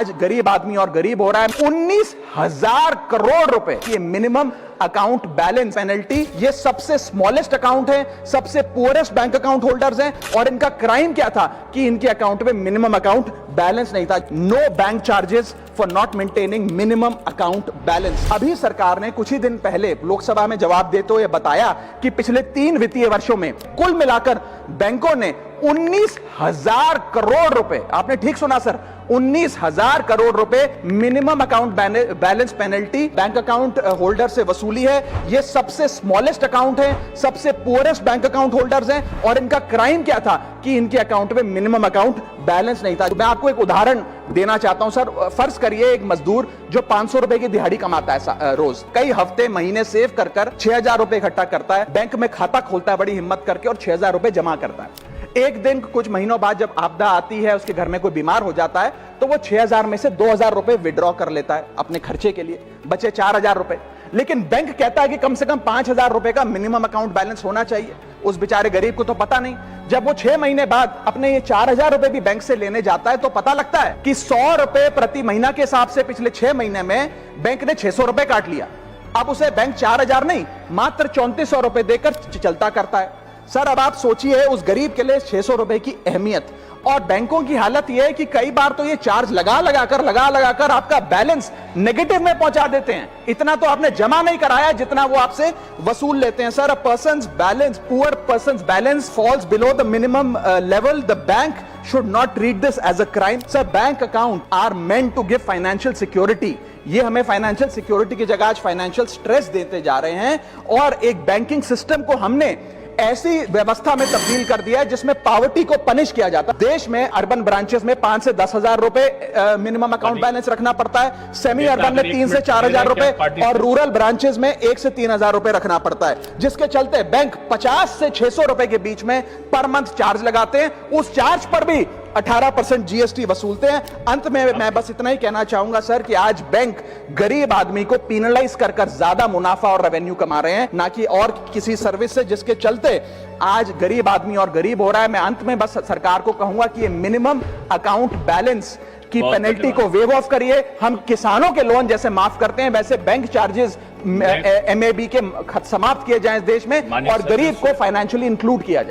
आज गरीब आदमी और गरीब हो रहा है। 19,000 करोड़ रुपए ये मिनिमम अकाउंट बैलेंस पेनल्टी, ये सबसे स्मॉलेस्ट अकाउंट है, सबसे पुअरेस्ट बैंक अकाउंट होल्डर्स हैं, और इनका क्राइम क्या था कि इनके अकाउंट में मिनिमम अकाउंट बैलेंस नहीं था। No bank charges for not maintaining minimum account balance. अभी सरकार ने कुछ ही दिन पहले लोकसभा में जवाब देते हुए बताया कि पिछले 3 वित्तीय वर्षों में कुल मिलाकर बैंकों ने 19,000 करोड़ रुपए, आपने ठीक सुना सर, 19,000 करोड़ रुपए minimum account balance penalty bank account holder से वसूली है। ये सबसे स्मॉलेस्ट अकाउंट है, सबसे पुअरेस्ट बैंक अकाउंट होल्डर्स हैं, और इनका क्राइम क्या था कि इनके अकाउंट में मिनिमम अकाउंट बैलेंस नहीं था। मैं आपको एक उदाहरण देना चाहता हूं सर। फर्ज करिए एक मजदूर जो 500 रुपए की दिहाड़ी कमाता है रोज, कई हफ्ते महीने सेव कर 6,000 रुपए इकट्ठा करता है, बैंक में खाता खोलता है बड़ी हिम्मत करके और 6,000 रुपए जमा करता है। एक दिन कुछ महीनों बाद जब आपदा आती है, उसके घर में कोई बीमार हो जाता है, तो वो 6,000 में से 2,000 रुपए विड्रॉ कर लेता है अपने खर्चे के लिए, बचे 4,000 रुपए। लेकिन बैंक कहता है कि कम से कम 5,000 रुपए का मिनिमम अकाउंट बैलेंस होना चाहिए। उस बेचारे गरीब को तो पता नहीं। जब वो 6 महीने बाद अपने ये 4,000 रुपए भी बैंक से लेने जाता है तो पता लगता है कि 100 रुपए प्रति महीना के हिसाब से पिछले 6 महीने में बैंक ने 600 रुपए काट लिया। अब उसे बैंक 4,000 नहीं, मात्र 3,400 रुपए देकर चलता करता है। सर अब आप सोचिए उस गरीब के लिए 600 रुपए की अहमियत। और बैंकों की हालत यह है कि कई बार तो ये चार्ज लगा लगा कर आपका बैलेंस नेगेटिव में पहुंचा देते हैं। इतना तो आपने जमा नहीं कराया जितना वो आपसे वसूल लेते हैं। Sir, poor persons balance falls below the minimum level, the bank should not treat this as a crime. Sir, bank account are meant to give financial security. ये हमें फाइनेंशियल सिक्योरिटी की जगह आज फाइनेंशियल स्ट्रेस देते जा रहे हैं, और एक बैंकिंग सिस्टम को हमने ऐसी व्यवस्था में तब्दील कर दिया है जिसमें पॉवर्टी को पनिश किया जाता है। देश में अर्बन ब्रांचेस में 5 से 10,000 रुपए मिनिमम अकाउंट बैलेंस रखना पड़ता है, सेमी अर्बन में 3 से 4,000 रुपए, और रूरल ब्रांचेस में 1 से 3,000 रुपए रखना पड़ता है, जिसके चलते बैंक 50 से 600 रुपए के बीच में पर मंथ चार्ज लगाते हैं। उस चार्ज पर भी 18% जीएसटी वसूलते हैं। अंत में मैं बस इतना ही कहना चाहूंगा सर कि आज बैंक गरीब आदमी को पीनलाइज कर ज्यादा मुनाफा और रेवेन्यू कमा रहे हैं, ना कि और किसी सर्विस से, जिसके चलते आज गरीब आदमी और गरीब हो रहा है। मैं अंत में बस सरकार को कहूंगा कि ये मिनिमम अकाउंट बैलेंस की पेनल्टी को वेव ऑफ करिए। हम किसानों के लोन जैसे माफ करते हैं, वैसे बैंक चार्जेस एमएबी के समाप्त किए जाएं इस देश में, और गरीब को फाइनेंशियली इंक्लूड किया जाए।